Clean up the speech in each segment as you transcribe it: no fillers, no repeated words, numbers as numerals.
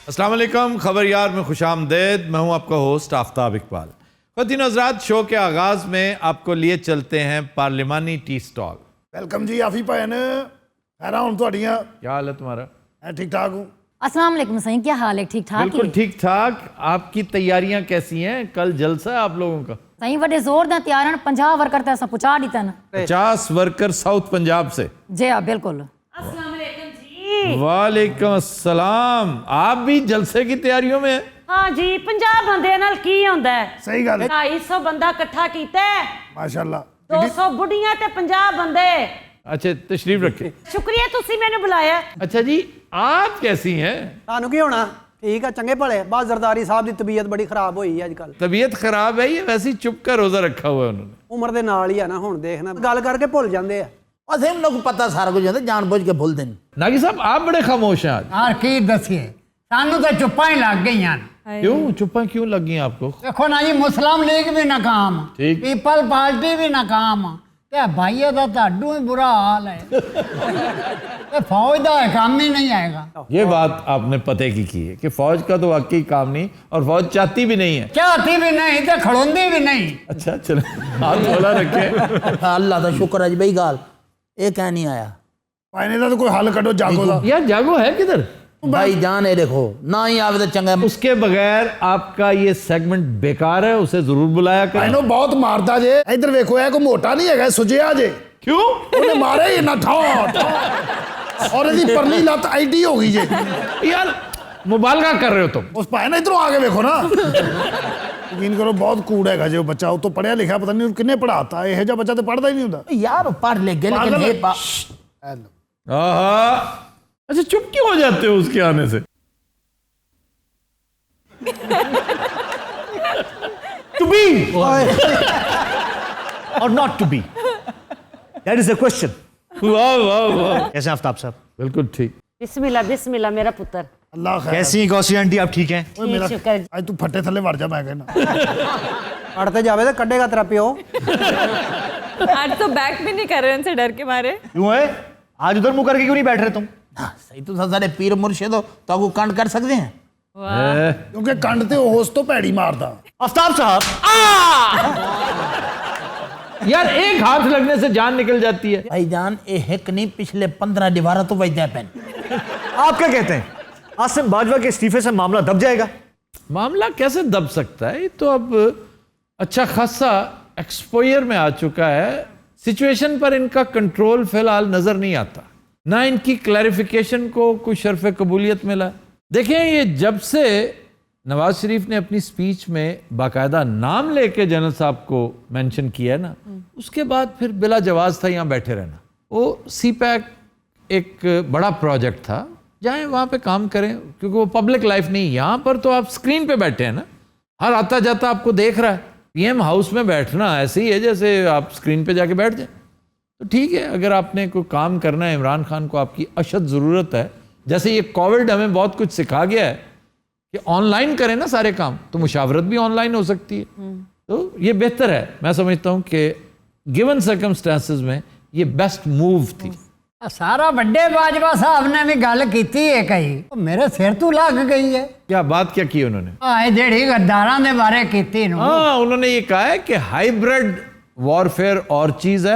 अस्सलाम वालेकुम, खबर यार में खुशामदेद। मैं हूं आपका होस्ट आफ्ताब इकबाल। ख़वातीन हज़रात, शो के आगाज़ में आपको लिए चलते हैं पार्लिमानी टी स्टॉल। वेलकम जी आफी भैन, खैर हुण तुहाडियां क्या हाल है तुम्हारा? मैं ठीक ठाक हूँ। अस्सलाम वालेकुम सही, क्या हाल है? ठीक ठाक बिल्कुल ठीक ठाक। आपकी तैयारियां कैसी हैं? कल जलसा है आप लोगों का? सही वडे जोर दा तैयार हैं। 50 वर्कर ते असां पहुंचा दिता न। 50 वर्कर साउथ पंजाब से। जी हाँ बिल्कुल। वालेकुम अस्सलाम। आप भी जलसे की तैयारियों में हैं? हाँ जी, 50 बंदे नाल की होंदा है? सही गल है, 250 बंदा इकट्ठा कीता है, माशाल्लाह। 200 बुढ़ियां ते 50 बंदे। अच्छा, तशरीफ रखें। शुक्रिया तुसी मैंने बुलाया। अच्छा जी, आप कैसी हैं? ਤੁਹਾਨੂੰ ਕੀ ਹੋਣਾ? ਠੀਕ ਆ, ਚੰਗੇ ਭਲੇ। ਬਸ ਜ਼ਰਦਾਰੀ ਸਾਹਿਬ ਦੀ ਤਬੀਅਤ ਬੜੀ ਖਰਾਬ ਹੋਈ ਹੈ ਅੱਜ ਕੱਲ। तबीयत खराब है? ये वैसे ही चुप का रोजा रखा हुआ है उन्होंने। ਉਮਰ ਦੇ ਨਾਲ ਹੀ ਆ ਨਾ, ਹੁਣ ਦੇਖਣਾ ਗੱਲ ਕਰਕੇ ਭੁੱਲ ਜਾਂਦੇ ਆ। ਅਸੀਂ ਉਹਨਾਂ ਨੂੰ ਪਤਾ ਸਾਰਾ ਕੁਝ ਹੁੰਦਾ, ਜਾਣਬੁੱਝ ਕੇ ਭੁੱਲਦੇ ਨੇ। नागी साहब, आप बड़े खामोश हैं आज। यार की दसिए सानू तो चुप्पा ही लग गई हैं। क्यों चुप्पा क्यों लगी आपको? देखो ना जी, मुस्लिम लीग भी नाकाम, ठीक। पीपल पार्टी भी नाकाम, क्या भाई का ताडू ही बुरा हाल है। ये फौज का काम ही नहीं आएगा। ये बात आपने पते की है कि फौज का तो वाकई काम नहीं, और फौज चाहती भी नहीं है। चाहती भी नहीं तो खड़ोंदी भी नहीं। अच्छा चले, हाथ थोड़ा रखे। ਅੱਲਾ ਦਾ ਸ਼ੁਕਰ ਹੈ ਜੀ ਬਈ ਗੱਲ ਇਹ ਕਹਿ नहीं आया। भाई का तो कोई हल कटो जागो दा। यार जागो है किधर? भाई जान ये देखो ना ही आवे तो चंगा। उसके बगैर आपका ये सेगमेंट बेकार है, उसे जरूर बुलाया भाई करें। नो बहुत मारता जे। इधर देखो है, कोई मोटा नहीं है, सुजिया जे। क्यों? उन्हें मारे ही ना ठा और इसकी परली लत आईडी हो गई जे। यार मुबालगा कर रहे हो तुम। उस पाए ना इधरों आगे देखो ना। यकीन करो बहुत कूड़ है जो बच्चा। वो तो पढ़िया लिखा पता नहीं किन्ने पढ़ाता है। यह बच्चा तो पढ़ता ही नहीं होता यार पढ़ ले गए लेकिन पागल ये है। आहा, अच्छा चुप क्यों हो जाते हो उसके आने से? To be or not to be, that is the question. वाह वाह वाह, कैसे हैं आफ्ताब साहब? बिल्कुल ठीक। बिस्मिल्लाह बिस्मिल्लाह मेरा पुत्र। अल्लाह खैर। कैसी हैं गौसी आंटी, आप ठीक हैं? ओए मेरा ठीक, शुक्र। आज तू फट्टे थले वड़ जा, मैं कहना। ਅੜਤੇ ਜਾਵੇ ਤਾਂ ਕੱਢੇਗਾ ਤੇਰਾ ਪਿਓ। आज तो बैक भी नहीं कर रहे उनसे डर के मारे। क्यों है? आज उधर मुंह करके क्यों नहीं बैठ रहे तुम? हाँ, सही तो सारे पीर मुर्शिद हो तो आपको कांड कर सकते हैं। क्योंकि कंड ते होश तो भैड़ी मारदा। आफ्ताब साहब, यार एक हाथ लगने से जान निकल जाती है। भाईजान ये हिक नहीं, पिछले 15 दीवारा तो वजदा पेन। आप क्या कहते हैं? आसिम बाजवा के इस्तीफे से मामला दब जाएगा? मामला कैसे दब सकता है? ये तो अब अच्छा खासा एक्सपोयर में आ चुका है। सिचुएशन पर इनका कंट्रोल फिलहाल नजर नहीं आता, ना इनकी क्लैरिफिकेशन को कोई शर्फ कबूलियत मिला। देखें, ये जब से नवाज शरीफ ने अपनी स्पीच में बाकायदा नाम लेके जनरल साहब को मेंशन किया है ना, उसके बाद फिर बिला जवाज था यहाँ बैठे रहना। वो CPAC एक बड़ा प्रोजेक्ट था, जाएं वहाँ पे काम करें, क्योंकि वो पब्लिक लाइफ नहीं। यहाँ पर तो आप स्क्रीन पे बैठे हैं ना, हर आता जाता आपको देख रहा है। PM हाउस में बैठना ऐसे ही है जैसे आप स्क्रीन पे जाके बैठ जाए। तो ठीक है, अगर आपने कोई काम करना है, इमरान खान को आपकी अशद ज़रूरत है, जैसे ये कोविड हमें बहुत कुछ सिखा गया है कि ऑनलाइन करें ना सारे काम, तो मुशावरत भी ऑनलाइन हो सकती है। तो ये बेहतर है, मैं समझता हूँ कि गिवन सर्कमस्टांसिस में ये बेस्ट मूव थी। सारा बड़े बाजवा साहब ने भी गल की है कही, मेरे सिर तू लग गई है। क्या बात क्या की उन्होंने? आए जेड़ी गद्दारां दे बारे की। हाँ, उन्होंने ये कहा है कि हाइब्रिड वॉरफेयर और चीज़ है,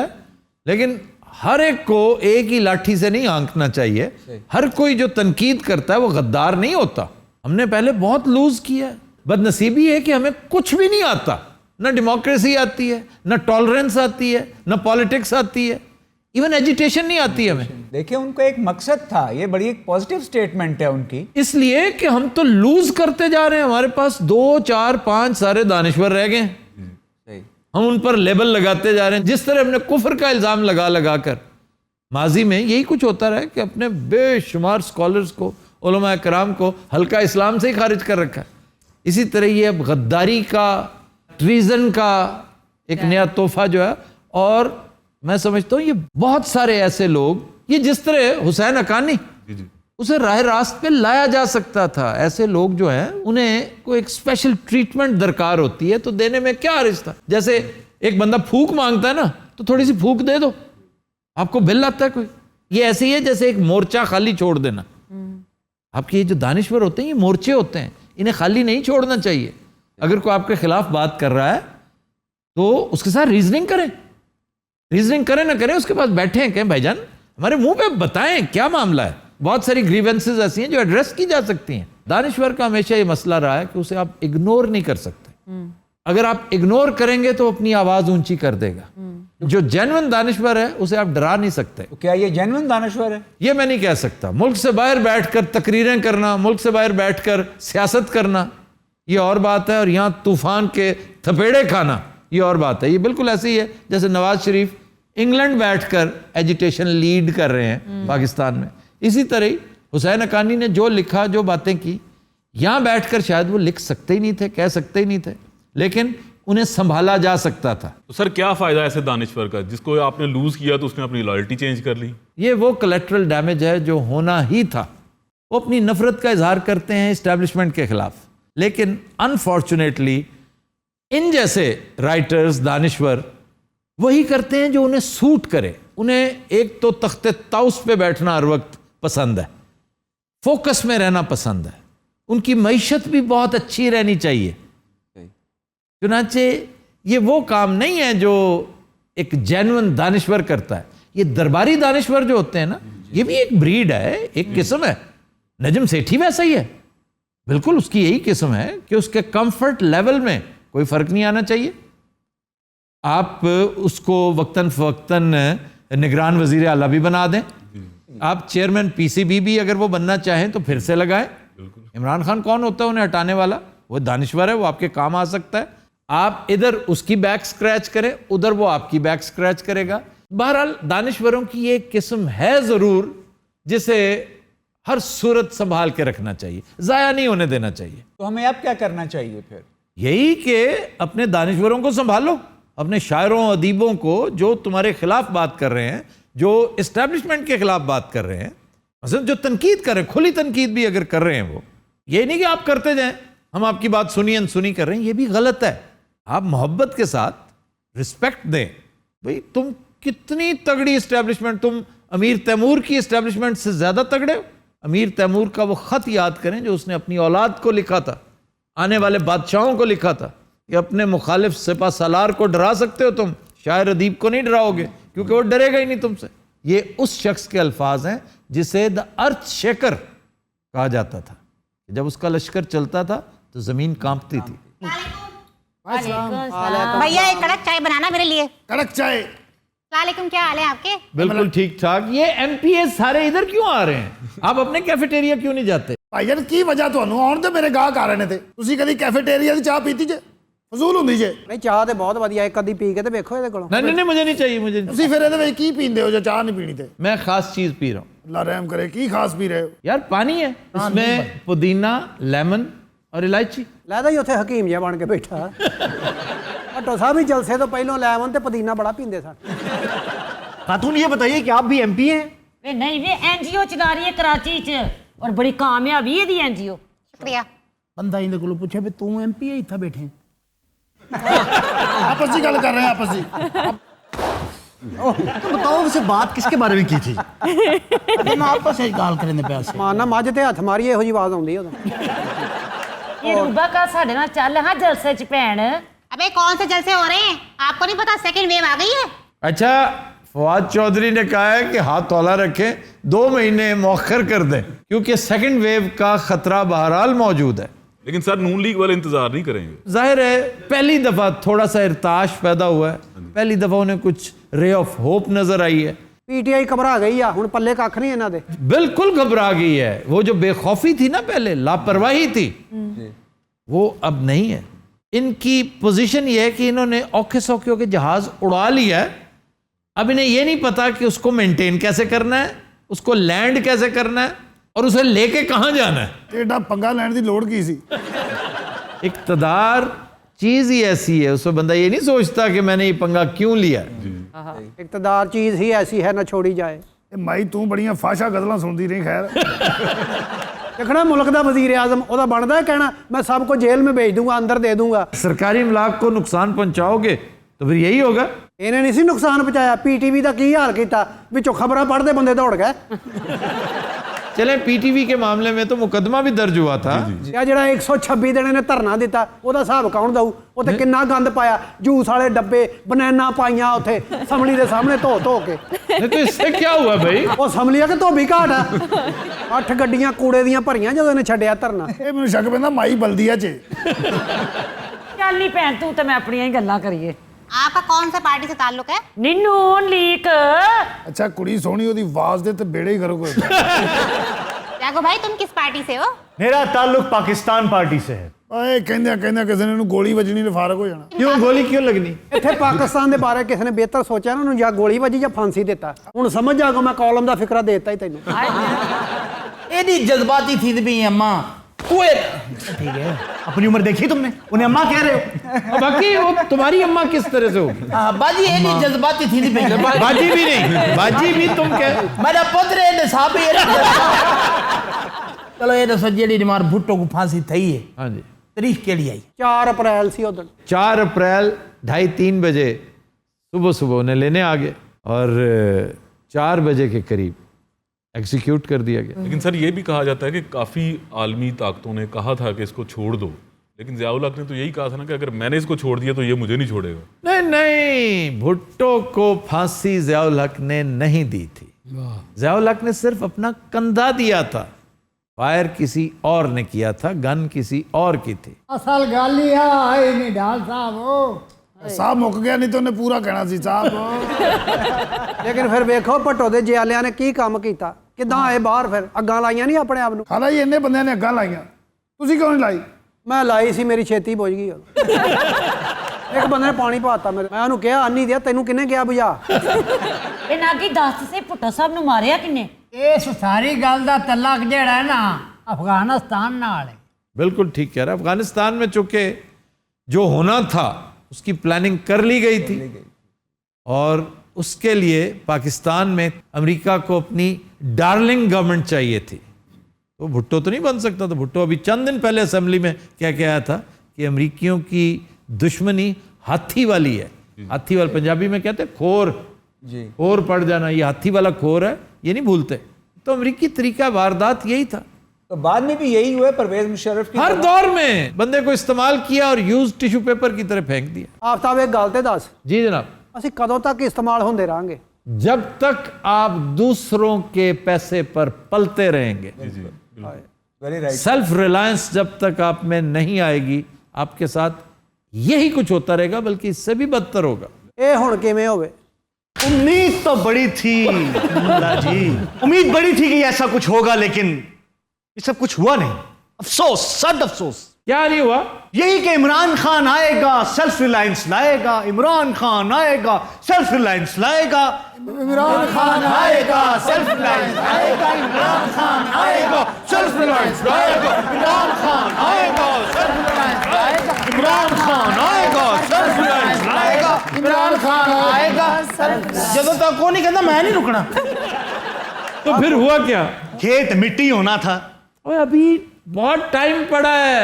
लेकिन हर एक को एक ही लाठी से नहीं आंकना चाहिए। हर कोई जो तनकीद करता है वो गद्दार नहीं होता। हमने पहले बहुत लूज किया है। बदनसीबी है कि हमें कुछ भी नहीं आता, ना डेमोक्रेसी आती है, ना टॉलरेंस आती है, ना पॉलिटिक्स आती है, इवन एजुटेशन नहीं आती है हमें। देखिए, उनको एक मकसद था, ये बड़ी एक पॉजिटिव स्टेटमेंट है उनकी। इसलिए कि हम तो लूज करते जा रहे हैं। हमारे पास 2, 4, 5 सारे दानिश्वर रह गए, हम उन पर लेबल लगाते जा रहे हैं। जिस तरह हमने कुफर का इल्ज़ाम लगा कर माजी में यही कुछ होता रहा है कि अपने बेशुमार स्कॉलर्स को, उलमा कराम को हल्का इस्लाम से ही खारिज कर रखा है। इसी तरह ये अब गद्दारी का, ट्रीजन का एक नया तोहफा जो है। और मैं समझता हूँ ये बहुत सारे ऐसे लोग, ये जिस तरह हुसैन हक्कानी, उसे राह रास्त पे लाया जा सकता था। ऐसे लोग जो हैं उन्हें कोई एक स्पेशल ट्रीटमेंट दरकार होती है, तो देने में क्या हर्ज था? जैसे एक बंदा फूक मांगता है ना, तो थोड़ी सी फूक दे दो, आपको बिल आता है कोई। ये ऐसे ही है जैसे एक मोर्चा खाली छोड़ देना। आपके ये जो दानिश्वर होते हैं ये मोर्चे होते हैं, इन्हें खाली नहीं छोड़ना चाहिए। अगर कोई आपके खिलाफ बात कर रहा है तो उसके साथ रीजनिंग करें, रीजनिंग करें ना करें, उसके पास बैठे हैं, कहें भाईजान हमारे मुंह पे बताएं क्या मामला है। बहुत सारी ग्रीवेंसेस ऐसी हैं जो एड्रेस की जा सकती हैं। दानिश्वर का हमेशा ये मसला रहा है कि उसे आप इग्नोर नहीं कर सकते। अगर आप इग्नोर करेंगे तो अपनी आवाज ऊंची कर देगा। जो जेन्युइन दानिश्वर है उसे आप डरा नहीं सकते। तो क्या ये जेन्युइन दानश्वर है? ये मैं नहीं कह सकता। मुल्क से बाहर बैठकर तकरीरें करना, मुल्क से बाहर बैठकर सियासत करना, ये और बात है, और यहां तूफान के थपेड़े खाना ये और बात है। ये बिल्कुल ऐसे ही है जैसे नवाज शरीफ इंग्लैंड बैठकर एजिटेशन लीड कर रहे हैं पाकिस्तान में। इसी तरह ही हुसैन हक्कानी ने जो लिखा, जो बातें की, यहां बैठकर शायद वो लिख सकते ही नहीं थे, कह सकते ही नहीं थे, लेकिन उन्हें संभाला जा सकता था। तो सर क्या फायदा ऐसे दानिश्वर का जिसको आपने लूज किया तो उसने अपनी लॉयल्टी चेंज कर ली? ये वो कोलैटरल डैमेज है जो होना ही था। वो अपनी नफरत का इजहार करते हैं इस्टेब्लिशमेंट के खिलाफ, लेकिन अनफॉर्चुनेटली इन जैसे राइटर्स, दानिश्वर वही करते हैं जो उन्हें सूट करे। उन्हें एक तो तख्ते ताउस पे बैठना हर वक्त पसंद है, फोकस में रहना पसंद है, उनकी मईशत भी बहुत अच्छी रहनी चाहिए। चुनाचे ये वो काम नहीं है जो एक जेन्युइन दानिश्वर करता है। ये दरबारी दानिश्वर जो होते हैं ना, ये भी एक ब्रीड है, एक किस्म है। नजम सेठी वैसा ही है, बिल्कुल उसकी यही किस्म है कि उसके कंफर्ट लेवल में कोई फर्क नहीं आना चाहिए। आप उसको वक्तन फवक्तन निगरान वजीर आला भी बना दें, आप चेयरमैन पीसीबी भी अगर वो बनना चाहें तो फिर से लगाएं। इमरान खान कौन होता है उन्हें हटाने वाला? वो दानिश्वर है, वो आपके काम आ सकता है। आप इधर उसकी बैक स्क्रैच करें, उधर वो आपकी बैक स्क्रैच करेगा। बहरहाल दानिश्वरों की ये किस्म है जरूर जिसे हर सूरत संभाल के रखना चाहिए, जाया नहीं होने देना चाहिए। तो हमें अब क्या करना चाहिए फिर? यही कि अपने दानिश्वरों को संभालो, अपने शायरों अदीबों को जो तुम्हारे खिलाफ बात कर रहे हैं, जो इस्टेब्लिशमेंट के खिलाफ बात कर रहे हैं, मतलब जो तनकीद कर रहे हैं, खुली तनकीद भी अगर कर रहे हैं, वो ये नहीं कि आप करते जाएं, हम आपकी बात सुनी अनसुनी कर रहे हैं, ये भी गलत है। आप मोहब्बत के साथ रिस्पेक्ट दें। भाई तुम कितनी तगड़ी इस्टेब्लिशमेंट, तुम अमीर तैमूर की इस्टेब्लिशमेंट से ज्यादा तगड़े हो। अमीर तैमूर का वो खत याद करें जो उसने अपनी औलाद को लिखा था, आने वाले बादशाहों को लिखा था कि अपने मुखालिफ सिपा सालार को डरा सकते हो तुम, शायर अदीब को नहीं डराओगे क्योंकि वो डरेगा ही नहीं तुमसे। ये उस शख्स के अल्फाज हैं जिसे द अर्थ शेकर कहा जाता था। जब उसका लश्कर चलता था तो जमीन कांपती थी। भैया एक कड़क चाय बनाना मेरे लिए। कड़क चाय। वालेकुम, क्या हाल है आपके? बिल्कुल ठीक ठाक। ये एमपीए सारे इधर क्यों आ रहे हैं? आप अपने कैफेटेरिया क्यों नहीं जाते? ਭਾਈਜਨ ਕੀ ਵਜ੍ਹਾ ਤੁਹਾਨੂੰ ਆਉਣ ਤੇ ਮੇਰੇ ਗਾਹਕ ਆ ਰਹੇ ਨੇ ਤੇ ਤੁਸੀਂ ਕਦੀ ਕੈਫੇਟੇਰੀਆ ਦੀ ਚਾਹ ਪੀਤੀ ਜੇ? ਫਜ਼ੂਲ ਹੁੰਦੀ ਜੇ। ਨਹੀਂ ਚਾਹ ਤੇ ਬਹੁਤ ਵਧੀਆ, ਇੱਕ ਅੱਧੀ ਪੀ ਕੇ ਤੇ ਵੇਖੋ ਇਹਦੇ ਕੋਲੋਂ। नहीं नहीं मुझे नहीं चाहिए, मुझे नहीं। ਤੁਸੀਂ ਫਿਰ ਇਹਦੇ ਵਿੱਚ ਕੀ ਪੀਂਦੇ ਹੋ ਜੇ ਚਾਹ ਨਹੀਂ ਪੀਣੀ ਤੇ? मैं खास चीज पी रहा हूँ ਅੱਲਾ ਰਹਿਮ ਕਰੇ, ਕੀ ਖਾਸ ਪੀ ਰਹੇ ਹੋ? यार, पानी है, इसमें पुदीना, लेमन और इलायची। ਲੈਦਾ ਹੀ ਉੱਥੇ ਹਕੀਮ ਜਿਹਾ ਬਣ ਕੇ ਬੈਠਾ। ਭੱਟੋ ਸਾਹਿਬ ਵੀ ਜਲਸੇ ਤੋਂ ਪਹਿਲਾਂ ਲੈਮਨ ਤੇ ਪੁਦੀਨਾ ਬੜਾ ਪੀਂਦੇ ਸਨ। खातून ये बताइए कि आप भी एमपी हैं? वे नहीं, वे एनजीओ चला रही है कराची च और बड़ी कामयाबी है दी एनजीओ। शुक्रिया। ਬੰਦਾ ਇਹਦੇ ਕੋਲੋਂ ਪੁੱਛੇ ਵੀ ਤੂੰ ਐਮਪੀ ਹੈ ਇੱਥੇ ਬੈਠੇ? आपस की गल कर रहे हैं, आपस की। तो बताओ वैसे बात किसके बारे में की थी? ਮੈਂ ਆਪਸ ਵਿੱਚ ਗੱਲ ਕਰਨ ਦੇ ਪਿਆ ਸੀ। ਮਾਨਾ ਮੱਝ ਤੇ ਹੱਥ ਮਾਰੀਏ ਇਹੋ ਜੀ ਆਵਾਜ਼ ਆਉਂਦੀ ਉਦੋਂ। ये रूबा का साढ़े नाल चल हाँ जलसे च भैन। अबे कौन से जलसे हो रहे हैं? आपको नहीं पता सेकंड वेव आ गई है? अच्छा, फवाद चौधरी ने कहा है कि हाथ तौला रखें, 2 महीने मौखर कर दें क्योंकि सेकंड वेव का खतरा बहरहाल मौजूद है। लेकिन सर नून लीग वाले इंतजार नहीं करेंगे। जाहिर है पहली दफा थोड़ा सा इरताश पैदा हुआ है, पहली दफा उन्हें कुछ रे ऑफ होप नजर आई है। ਪੀਟੀਆਈ ਘਬਰਾ ਗਈ ਆ, ਹੁਣ ਪੱਲੇ ਕੱਖ ਨਹੀਂ ਇਹਨਾਂ ਦੇ। बिल्कुल घबरा गई है। वो जो बेखौफी थी ना पहले, लापरवाही थी, वो अब नहीं है। इनकी पोजीशन ये है कि इन्होंने औखे सौखे के जहाज उड़ा लिया है। अब इन्हें ये नहीं पता कि उसको मेंटेन कैसे करना है, उसको लैंड कैसे करना है और उसे लेके कहां जाना है। एडा पंगा लैंड की लोड़ की सी? इक्तदार चीज ही ऐसी है, उसमें बंदा ये नहीं सोचता कि मैंने ये पंगा क्यों लिया। ਇਕਤਦਾਰ ਚੀਜ਼ ਹੀ ਐਸੀ ਹੈ ਨਾ ਛੋੜੀ ਜਾਏ। ਇਹ ਮਾਈ ਤੂੰ ਬੜੀਆਂ ਫਾਸ਼ਾ ਗਜ਼ਲਾਂ ਸੁਣਦੀ ਰਹੀ। ਖੈਰ ਦੇਖਣਾ ਮੁਲਕ ਦਾ ਵਜ਼ੀਰ ਆਜ਼ਮ ਉਹਦਾ ਬਣਦਾ ਹੈ ਕਹਿਣਾ मैं सबको जेल में भेज दूंगा, अंदर दे दूंगा। सरकारी इमलाक को नुकसान पहुंचाओगे तो फिर यही होगा। ਇਹਨੇ ਨਹੀਂ ਸੀ ਨੁਕਸਾਨ ਪਹੁੰਚਾਇਆ, ਪੀਟੀਵੀ ਦਾ ਕੀ ਹਾਲ ਕੀਤਾ, ਵਿੱਚੋਂ ਖਬਰਾਂ ਪੜ੍ਹਦੇ ਬੰਦੇ ਦੌੜ ਗਏ। चले पीटीवी के मामले में तो मुकदमा भी दर्ज हुआ था। ਆ ਜਿਹੜਾ 126 ਦਿਨ ਨੇ ਧਰਨਾ ਦਿੱਤਾ ਉਹਦਾ ਹਿਸਾਬ ਕੌਣ ਦਊ? ਉੱਥੇ ਕਿੰਨਾ ਗੰਦ ਪਾਇਆ, ਜੂਸ ਵਾਲੇ ਡੱਬੇ, ਬਨਾਨਾ ਪਾਈਆਂ ਉੱਥੇ ਸਮਲੀ ਦੇ ਸਾਹਮਣੇ ਧੋ ਕੇ। नहीं तो इससे क्या हुआ भाई? ਉਹ ਸਮਲੀ ਆ ਕਿ ਧੋਬੀ ਘਾਟ ਆ? 8 ਗੱਡੀਆਂ ਕੂੜੇ ਦੀਆਂ ਭਰੀਆਂ ਜਦੋਂ ਇਹਨੇ ਛੱਡਿਆ ਧਰਨਾ। ਇਹ ਮੈਨੂੰ ਸ਼ੱਕ ਪੈਂਦਾ ਮਾਈ ਬਲਦੀਆ 'ਚ। ਚੱਲ ਨਹੀਂ ਭੈਣ ਤੂੰ ਤੇ ਮੈਂ ਆਪਣੀਆਂ ਹੀ ਗੱਲਾਂ ਕਰੀਏ। आपका कौन सा पार्टी से ताल्लुक है? ਨਿੰਨੂ ਲੀਕ ਅੱਛਾ ਕੁੜੀ ਸੋਹਣੀ ਉਹਦੀ ਆਵਾਜ਼ ਦੇ ਤੇ ਬੇੜੇ ਹੀ ਕਰੋ ਕੋਈ। त्यागो भाई तुम किस पार्टी से हो? मेरा ताल्लुक पाकिस्तान पार्टी से है। ਓਏ ਕਹਿੰਦਿਆਂ ਕਿਸੇ ਨੇ ਇਹਨੂੰ ਗੋਲੀ ਵੱਜਣੀ ਨੇ ਫਾਰਗ ਹੋ ਜਾਣਾ। क्यों गोली क्यों लगनी? ਇੱਥੇ ਪਾਕਿਸਤਾਨ ਦੇ ਬਾਰੇ ਕਿਸੇ ਨੇ ਬਿਹਤਰ ਸੋਚਿਆ ਨਾ, ਉਹਨੂੰ ਜਾਂ ਗੋਲੀ ਵੱਜੀ ਜਾਂ ਫਾਂਸੀ ਦਿੱਤਾ। ਹੁਣ ਸਮਝ ਜਾਗੋ ਮੈਂ ਕਾਲਮ ਦਾ ਫਿਕਰਾ ਦੇ ਦਿੱਤਾ ਹੀ ਤੈਨੂੰ। एडी जज्बाती थी भी अम्मा ठीक है, अपनी उम्र देखी तुमने, उन्हें अम्मा कह रहे हो। बाकी वो तुम्हारी अम्मा किस तरह से होगी? बाजी एडी जज्बाती थी बाजी भी नहीं, बाजी भी तुम कह। मेरा पुत्र है साहब ये चलो ये दसो जेडी मार भुट्टो को फांसी थई है, हाँ जी, तारीख के लिए आई 4 अप्रैल ਸੀ ਉਦੋਂ। 4 अप्रैल 2:30-3 बजे सुबह उन्हें लेने आ गए और 4 बजे के करीब एग्जीक्यूट कर दिया गया। लेकिन सर ये भी कहा जाता है कि काफ़ी आलमी ताकतों ने कहा था कि इसको छोड़ दो, लेकिन ज़ियाउल हक ने तो यही कहा था ना कि अगर मैंने इसको छोड़ दिया तो ये मुझे नहीं छोड़ेगा। नहीं, भुट्टो को फांसी ज़ियाउल हक ने नहीं दी थी। ज़ियाउल हक ने सिर्फ अपना कंधा दिया था, फायर किसी और ने किया था, गन किसी और की थी। ਅਸਲ ਗੱਲ ਹੀ ਆ ਹੀ ਨਹੀਂ ਢਾਲ ਸਾਹਿਬ। ਸਾਹ ਮੁੱਕ ਗਿਆ, ਨਹੀਂ ਤਾਂ ਉਹਨੇ ਪੂਰਾ ਕਹਿਣਾ ਸੀ ਸਾਹਿਬ। ਲੇਕਿਨ ਫਿਰ ਵੇਖੋ ਭੱਟੋ ਦੇ ਜਿਆਲਿਆਂ ਨੇ ਕੀ ਕੰਮ ਕੀਤਾ, ਕਿਦਾਂ ਆਏ ਬਾਹਰ, ਫਿਰ ਅੱਗਾਂ ਲਾਈਆਂ ਨਹੀਂ ਆਪਣੇ ਆਪ ਨੂੰ। ਹਾਲਾਂਕਿ ਇੰਨੇ ਬੰਦਿਆਂ ਨੇ ਅੱਗਾਂ ਲਾਈਆਂ, ਤੁਸੀਂ ਕਿਉਂ ਨਹੀਂ ਲਾਈ? ਮੈਂ ਲਾਈ ਸੀ, ਮੇਰੀ ਛੇਤੀ ਬੁੱਝ ਗਈ। ਇੱਕ ਬੰਦੇ ਨੇ ਪਾਣੀ ਪਾਤਾ ਮੇਰੇ, ਮੈਂ ਉਹਨੂੰ ਕਿਹਾ ਆਨੀ ਦਿਆ ਤੈਨੂੰ ਕਿਹਨੇ ਕਿਹਾ ਬੁਝਾ? ਇਹ ਨਾਗੀ ਦੱਸ ਸੇ ਭੁੱਟੋ ਸਾਹਿਬ ਨੂੰ ਮਾਰਿਆ ਕਿੰਨੇ? ਇਸ ਸਾਰੀ ਗੱਲ ਦਾ ਤਲਕ ਜਿਹੜਾ ਹੈ ਨਾ ਅਫਗਾनिस्तान ਨਾਲ ਹੈ। बिल्कुल ठीक कह रहा है। अफगानिस्तान में चूंकि जो होना था उसकी प्लानिंग कर ली गई थी और उसके लिए पाकिस्तान में अमेरिका को अपनी डार्लिंग गवर्नमेंट चाहिए थी, तो भुट्टो तो नहीं बन सकता था। भुट्टो अभी चंद दिन पहले असेंबली में क्या कहा था कि अमेरिकियों की दुश्मनी हाथी वाली है। हाथी वाला पंजाबी में कहते हैं खोर, खोर पड़ जाना, ये हाथी वाला खोर है, ये नहीं भूलते। तो अमेरिकी तरीका वारदात यही था। तो बाद में भी यही हुआ, परवेज मुशर्रफ की हर दौर में बंदे को इस्तेमाल किया और यूज टिश्यू पेपर की तरह फेंक दिया। ਆਫਤਾਬ ਇੱਕ ਗੱਲ ਤੇ ਦੱਸ, जी जनाब, ਅਸੀਂ ਕਦੋਂ तक इस्तेमाल ਹੁੰਦੇ रहांगे? जब तक आप दूसरों के पैसे पर पलते रहेंगे, वेरी राइट। सेल्फ रिलायंस जब तक आप में नहीं आएगी, आपके साथ यही कुछ होता रहेगा, बल्कि इससे भी बदतर होगा। ਇਹ ਹੁਣ किवें होवे? उम्मीद तो बड़ी थी मुल्ला जी, उम्मीद बड़ी थी कि ऐसा कुछ होगा, लेकिन ये सब कुछ हुआ नहीं। अफसोस, सद अफसोस। क्या नहीं हुआ? यही कि इमरान खान आएगा, सेल्फ रिलायंस लाएगा, इमरान खान आएगा, सेल्फ रिलायंस लाएगा, इमरान खान आएगा, सेल्फ रिलायंस लाएगा, इमरान खान आएगा, सेल्फ रिलायंस लाएगा, इमरान खान आएगा, सेल्फ रिलायंस लाएगा, इमरान खान आएगा, सेल्फ रिलायंस लाएगा, इमरान खान आएगा ਜਦੋਂ तक वो नहीं कहता मैं नहीं रुकना। तो फिर हुआ क्या? खेत मिट्टी होना था। ओए अभी बहुत टाइम पड़ा है।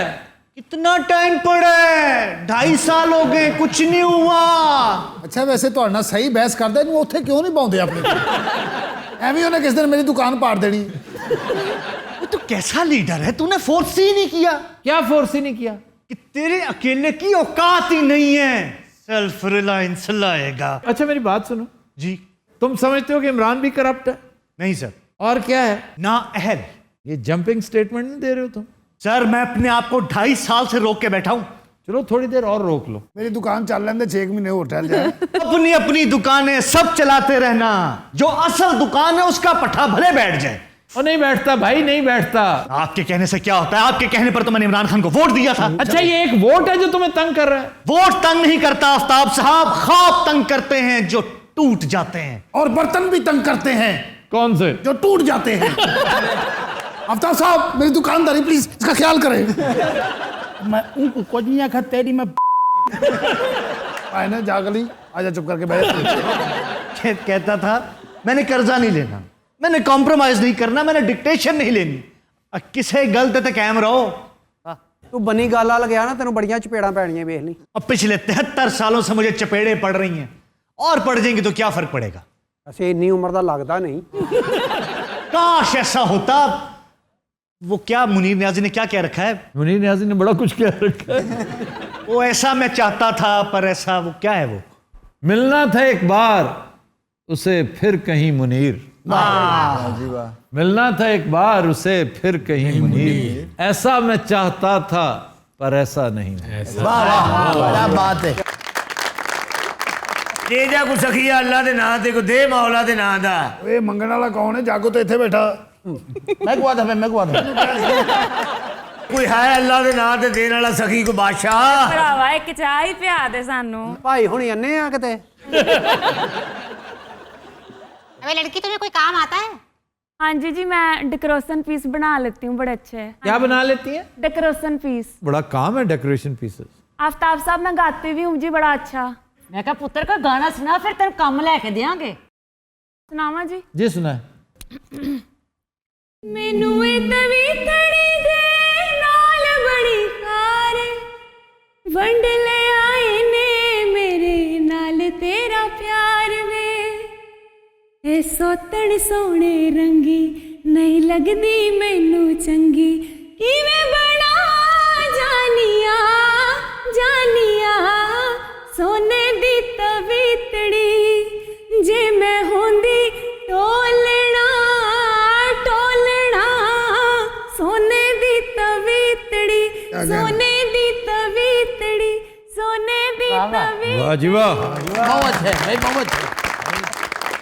कितना टाइम पड़ा है? 2.5 साल हो गए, कुछ नहीं हुआ। ਅੱਛਾ ਵੈਸੇ ਤੁਹਾਡੇ ਨਾਲ ਸਹੀ ਬਹਿਸ ਕਰਦਾ, ਇਹਨੂੰ ਉੱਥੇ ਕਿਉਂ ਨਹੀਂ ਪਾਉਂਦੇ ਆਪਣੇ? ਐਵੇਂ ਉਹਨੇ किस दिन मेरी दुकान पाड़ देनी। वो तो कैसा लीडर है, तूने फोर्स ही नहीं किया। क्या फोर्स ही नहीं किया? कि तेरे अकेले की औकात ही नहीं है। सेल्फ रिलायंस लाएगा। अच्छा मेरी बात सुनो जी। तुम समझते हो कि इमरान भी करप्ट है? नहीं सर। और क्या है? ना अहल। ये जंपिंग स्टेटमेंट नहीं दे रहे हो तुम? सर मैं अपने आप को 2.5 साल से रोक के बैठा हूं। चलो थोड़ी देर और रोक लो। मेरी दुकान चल लेंदे 6 महीने और ठहर जाए। अपनी अपनी दुकानें सब चलाते रहना, जो असल दुकान है उसका पट्टा भले बैठ जाए। और नहीं बैठता भाई, नहीं बैठता। आपके कहने से क्या होता है? आपके कहने पर तो मैंने इमरान खान को वोट दिया था। अच्छा ये एक वोट है जो तुम्हें तंग कर रहा है? वोट तंग नहीं करता आफ्ताब साहब, ख्वाब तंग करते हैं जो टूट जाते हैं। और बर्तन भी तंग करते हैं। कौन से? जो टूट जाते हैं। आफ्ताब साहब मेरी दुकानदारी प्लीज इसका ख्याल करें। मैं उनको कुछ नहीं आखा, तेरी मैं आए जागली आजा चुप करके बैठ। कहता था मैंने कर्जा नहीं लेना, मैंने कॉम्प्रोमाइज नहीं करना, मैंने डिक्टेशन नहीं लेनी। किसे गलत ते कायम रहो। तू बनी गल वाल गया ना, तेन बड़ियां चपेड़ा पैनियां वेख ली। अब पिछले 73 सालों से मुझे चपेड़े पड़ रही हैं, और पड़ जाएंगी तो क्या फर्क पड़ेगा? ऐसे इन्नी उम्र का लगता नहीं। काश ऐसा होता। वो क्या मुनीर न्याजी ने क्या कह रखा है? मुनीर न्याजी ने बड़ा कुछ कह रखा है। वो ऐसा मैं चाहता था पर ऐसा, वो क्या है वो? मिलना था एक बार उसे फिर कहीं मुनीर, मिलना था एक बार उसे फिर कहीं मुनीर, ऐसा मैं चाहता था पर ऐसा नहीं। वाह वाह क्या बात है। दे जा कुछ सखिया अल्लाह दे नाम ते को दे मौला दे नाम दा। ਇਹ ਮੰਗਣ ਵਾਲਾ ਕੌਣ ਹੈ? ਜਾਗੋ तो ਇੱਥੇ ਬੈਠਾ। मैं कुआ था मैं कुआ था। कोई है अल्लाह दे नाम ते देने वाला सखी को बादशाह। ਭਰਾਵਾ ਇੱਕ ਚਾਹ ਹੀ ਪਿਆ ਦੇ ਸਾਨੂੰ। ਭਾਈ ਹੁਣੀ ਅੰਨੇ ਆ ਕਿਤੇ। अबे लड़की तुझे कोई काम आता है? हाँ जी जी मैं डेकोरेशन पीस बना लेती हूँ बड़े अच्छे। क्या बना लेती है? Decoration piece. बड़ा काम है डेकोरेशन पीसेस। आफ्ताब साहब मैं गाती भी हूँ जी बड़ा अच्छा। मैं कहा पुत्र का गाना सुना फिर तेरे कम लेके देंगे। सुनावा जी? जी सुना है। मैनू तवी तड़ी दे नाल बड़ी खार वंड ले आए ने मेरे नाल तेरा प्यार वे ए सोतन सोने रंगी नहीं लगदी मैनू चंगी किवें बना जानिया जानिया सोने दी तवीतड़ी जे मैं होंदी टोलना टोलना सोने दी तवीतड़ी सोने दी तवीतड़ी सोने दी तवीतड़ी। वाह जी वाह, बहुत है भाई बहुत है।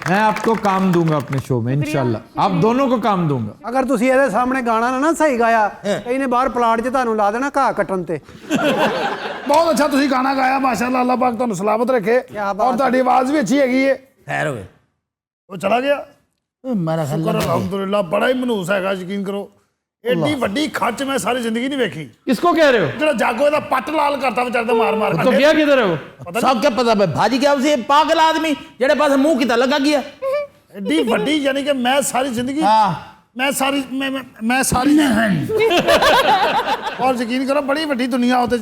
मैं आपको काम दूंगा अपने शो में इंशाल्लाह, आप दोनों को काम दूंगा। ਅਗਰ ਤੁਸੀਂ ਇਹਦੇ ਸਾਹਮਣੇ ਗਾਣਾ ਨਾ ਸਹੀ ਗਾਇਆ ਇਹਨੇ ਬਾਹਰ ਪਲਾਟ 'ਚ ਤੁਹਾਨੂੰ ਲਾ ਦੇਣਾ ਘਾਹ ਕੱਟਣ ਤੇ। ਬਹੁਤ ਅੱਛਾ ਤੁਸੀਂ ਗਾਣਾ ਗਾਇਆ ਮਾਸ਼ਾਅੱਲਾ, ਅੱਲਾਹ ਪਾਕ ਤੁਹਾਨੂੰ ਸਲਾਮਤ ਰੱਖੇ ਔਰ ਤੁਹਾਡੀ ਆਵਾਜ਼ ਵੀ ਅੱਛੀ ਹੈਗੀ ਹੈ। खैर हो गए। ਉਹ ਚਲਾ ਗਿਆ मेरा ख्याल ਸ਼ੁਕਰ ਅਲਹਮਦੁਲਿल्लाह, ਬੜਾ ਹੀ ਮਨਹੂਸ ਹੈਗਾ, ਯਕੀਨ ਕਰੋ। ਐਡੀ ਵੱਡੀ ਖੱਚ मैं सारी जिंदगी नहीं ਵੇਖੀ। किसको कह रहे हो? ਜਿਹੜਾ ਜਾਗੋ ਦਾ ਪੱਟ ਲਾਲ ਕਰਤਾ ਵਿਚਾਰੇ ਦਾ ਮਾਰ ਮਾਰ तो क्या किधर है वो? सब क्या पता भाई भाजी क्या उसे पागल आदमी जेड़े पास मुंह किता लगा गया। ਐਡੀ ਵੱਡੀ यानी कि मैं सारी जिंदगी मैं सारी और यकीन करो बड़ी ਵੱਡੀ दुनिया होते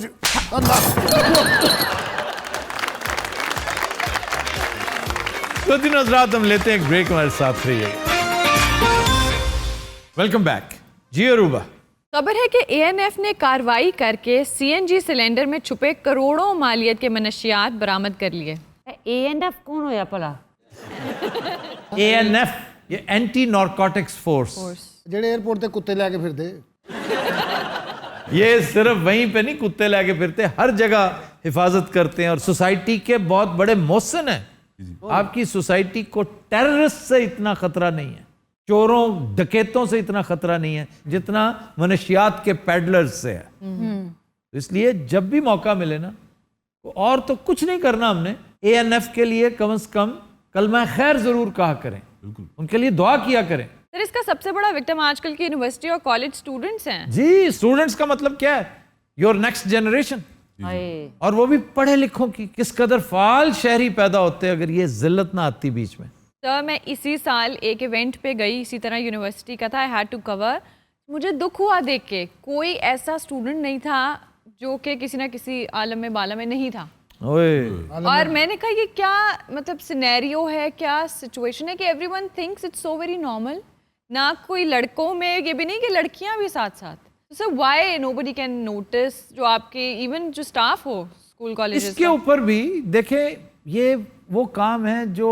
तो दिन हजरात हम लेते हैं एक ब्रेक, हमारे साथ रहिए। वेलकम बैक जी अरूबा। खबर है कि एएनएफ ने कार्रवाई करके सीएनजी सिलेंडर में छुपे करोड़ों मालियत के मनशियात बरामद कर लिए। एएनएफ कौन होया भला? एएनएफ ये एंटी नारकोटिक्स फोर्स। ਜਿਹੜੇ 에어ਪੋਰਟ ਤੇ ਕੁੱਤੇ ਲੈ ਕੇ ਫਿਰਦੇ। ये सिर्फ वहीं पे नहीं कुत्ते लेके फिरते, हर जगह हिफाजत करते हैं और सोसाइटी के बहुत बड़े मोहसिन हैं। आपकी सोसाइटी को टेररिस्ट से इतना खतरा नहीं है, चोरों डकैतों से इतना खतरा नहीं है जितना मनशियात के पैडलर्स से है। तो इसलिए जब भी मौका मिले ना, और तो कुछ नहीं करना हमने, एएनएफ के लिए कम से कम कलमा खैर जरूर कहा करें, उनके लिए दुआ किया करें। सर इसका सबसे बड़ा विक्टिम आजकल की यूनिवर्सिटी और कॉलेज स्टूडेंट्स हैं। जी स्टूडेंट्स का मतलब क्या है? योर नेक्स्ट जनरेशन, और वो भी पढ़े लिखों की। किस कदर फाल शहरी पैदा होते अगर ये जिल्लत ना आती बीच में। सर मैं इसी साल एक इवेंट पे गई, इसी तरह यूनिवर्सिटी का था, आई हैड टू कवर। मुझे दुख हुआ देख के, कोई ऐसा स्टूडेंट नहीं था जो कि किसी ना किसी आलम में बाला में नहीं था। और मैंने कहा ये क्या मतलब सिनेरियो है, क्या सिचुएशन है कि everyone thinks it's so very normal. ना कोई लड़कों में ये भी नहीं कि लड़कियां भी साथ साथ। So why nobody can notice, जो आपके इवन जो स्टाफ हो स्कूल कॉलेजेस इसके ऊपर भी देखें, ये वो काम है जो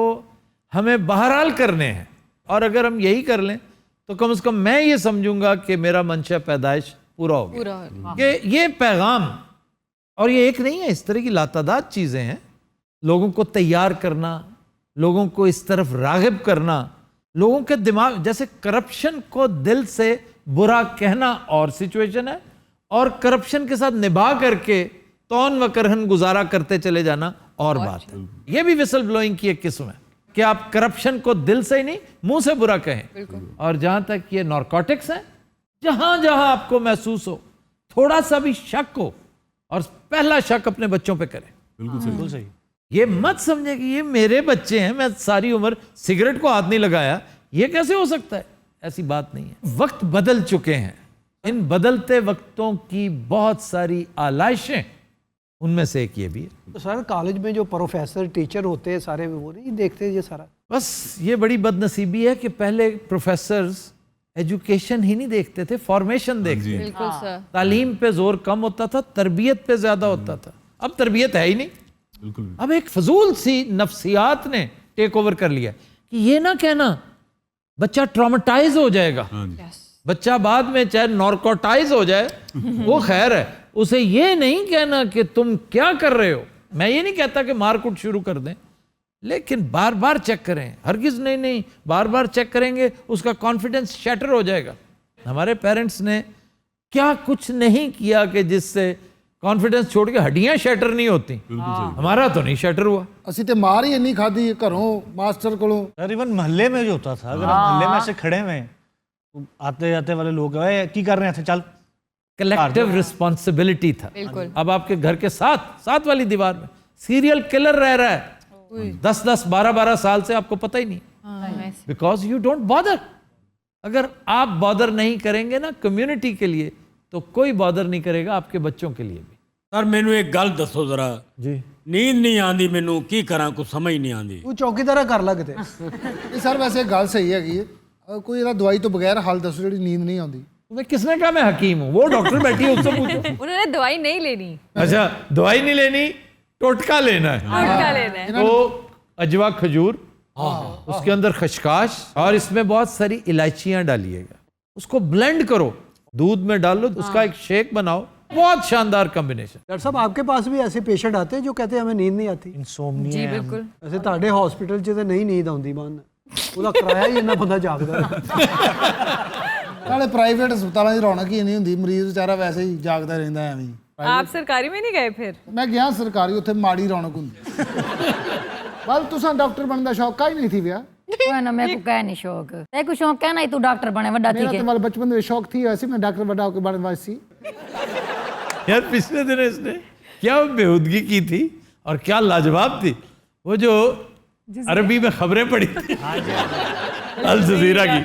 हमें बहरहाल करने हैं, और अगर हम यही कर लें तो कम से कम मैं ये समझूंगा कि मेरा मंशा पैदाइश पूरा हो गया। कि ये पैगाम, और ये एक नहीं है, इस तरह की लातादाद चीज़ें हैं। लोगों को तैयार करना, लोगों को इस तरफ रागिब करना, लोगों के दिमाग, जैसे करप्शन को दिल से बुरा कहना और सिचुएशन है, और करप्शन के साथ निभा करके तौन व करहन गुजारा करते चले जाना और बात है। ये भी विसल ब्लोइंग की एक किस्म है कि आप करप्शन को दिल से ही नहीं मुंह से बुरा कहें। और जहां तक ये नारकोटिक्स है, जहां जहां आपको महसूस हो, थोड़ा सा भी शक हो, और पहला शक अपने बच्चों पे करें। बिल्कुल सही। ये मत समझे कि ये मेरे बच्चे हैं, मैं सारी उम्र सिगरेट को हाथ नहीं लगाया, ये कैसे हो सकता है? ऐसी बात नहीं है। वक्त बदल चुके हैं, इन बदलते वक्तों की बहुत सारी आलाइशें उनमें से एक ये भी है। तो सर कॉलेज में जो प्रोफेसर टीचर होते हैं सारे वो नहीं देखते ये सारा? बस ये बड़ी बदनसीबी है कि पहले प्रोफेसर्स एजुकेशन ही नहीं देखते थे, फॉर्मेशन देखते थे। बिल्कुल सर। तालीम पे जोर कम होता था, तरबियत पे ज्यादा होता था। अब तरबियत है ही नहीं, बिल्कुल। अब एक फजूल सी नफ्सियात ने टेक ओवर कर लिया कि ये ना कहना बच्चा ट्रॉमेटाइज हो जाएगा, बच्चा बाद में चाहे नॉर्कोटाइज हो जाए वो खैर है, उसे ये नहीं कहना कि तुम क्या कर रहे हो। मैं ये नहीं कहता कि मारकूट शुरू कर दें, लेकिन बार बार चेक करें। हरगिज नहीं, बार बार चेक करेंगे उसका कॉन्फिडेंस शैटर हो जाएगा। हमारे पेरेंट्स ने क्या कुछ नहीं किया कि जिससे कॉन्फिडेंस छोड़ के हड्डियां शैटर नहीं होती। हमारा तो नहीं शैटर हुआ। ਅਸੀਂ ਤੇ ਮਾਰ ਹੀ ਇੰਨੀ ਖਾਦੀ ਘਰੋਂ ਮਾਸਟਰ ਕੋਲੋਂ। सर इवन मोहल्ले में जो होता था, अगर हम मोहल्ले में ऐसे खड़े हुए हैं, तो आते जाते वाले लोग की कर रहे थे, चल कलेक्टिव रिस्पॉन्सिबिलिटी था। अब आपके घर के साथ वाली दीवार में सीरियल किलर रह रहा है 10-10, 12-12 साल से, आपको पता ही नहीं, बिकॉज यू डोंट बॉदर। अगर आप बॉदर नहीं करेंगे ना कम्युनिटी के लिए, तो कोई बॉदर नहीं करेगा आपके बच्चों के लिए भी। सर मैनू एक गल दसो जरा जी, नींद नहीं आती, मैनू की करा कुछ समझ नहीं आती। वो चौकीदारा कर ला किते। ਇਹ ਸਰ ਵੈਸੇ ਗੱਲ ਸਹੀ ਹੈਗੀ ਹੈ। ਕੋਈ ਇਹਦਾ ਦਵਾਈ ਤੋਂ ਬਗੈਰ ਹੱਲ ਦੱਸੋ ਜਿਹੜੀ ਨੀਂਦ नहीं आती। तुम्हें किसने कहा मैं हकीम हूँ? वो डॉक्टर बैठी है, उससे पूछो। उन्होंने दवाई नहीं लेनी। अच्छा, दवाई नहीं लेनी, टोटका लेना है। टोटका लेना है। तो अजवा खजूर, उसके अंदर खशकाश और इसमें बहुत सारी इलायचियां डालिएगा, उसको ब्लेंड करो, दूध में डाल लो, उसका एक शेक बनाओ, बहुत शानदार कॉम्बिनेशन। डॉक्टर साहब आपके पास भी ऐसे पेशेंट आते हैं जो कहते हैं हमें नींद नहीं आती? इंसोम्निया जी बिल्कुल। वैसे ਤੁਹਾਡੇ हॉस्पिटल 'ਚ ਤੇ ਨਹੀਂ ਨੀਂਦ ਆਉਂਦੀ ਮਨ, ਉਹਦਾ ਕਿਰਾਇਆ ਹੀ ਇੰਨਾ ਬੰਦਾ ਜਾਗਦਾ। ਨਾਲੇ ਪ੍ਰਾਈਵੇਟ ਹਸਪਤਾਲਾਂ ਦੀ ਰੌਣਕ ਹੀ ਨਹੀਂ ਹੁੰਦੀ, ਮਰੀਜ਼ ਵਿਚਾਰਾ ਵੈਸੇ ਹੀ ਜਾਗਦਾ ਰਹਿੰਦਾ ਐਵੇਂ ਹੀ। आप सरकारी में नहीं गए फिर? ਮੈਂ ਗਿਆ ਸਰਕਾਰੀ, ਉੱਥੇ ਮਾੜੀ ਰੌਣਕ ਹੁੰਦੀ। ਬਲ ਤੁਸੀਂ ਡਾਕਟਰ ਬਣਨ ਦਾ ਸ਼ੌਕ ਕਾਹ ਨਹੀਂ ਸੀ ਵਿਆਹ? कोई ना, मेरे को कह नहीं शौक, तेरे को शौक क्या ना तू डॉक्टर बने वड्डा मेरा ठीक तो है। मतलब बचपन में शौक थी वैसे, मैं डॉक्टर बड़ा होकर बनने वाली थी। यार पिछले दिन इसने क्या बेहूदगी की थी और क्या लाजवाब थी वो जो अरबी में खबरें पड़ी थी अल जजीरा की।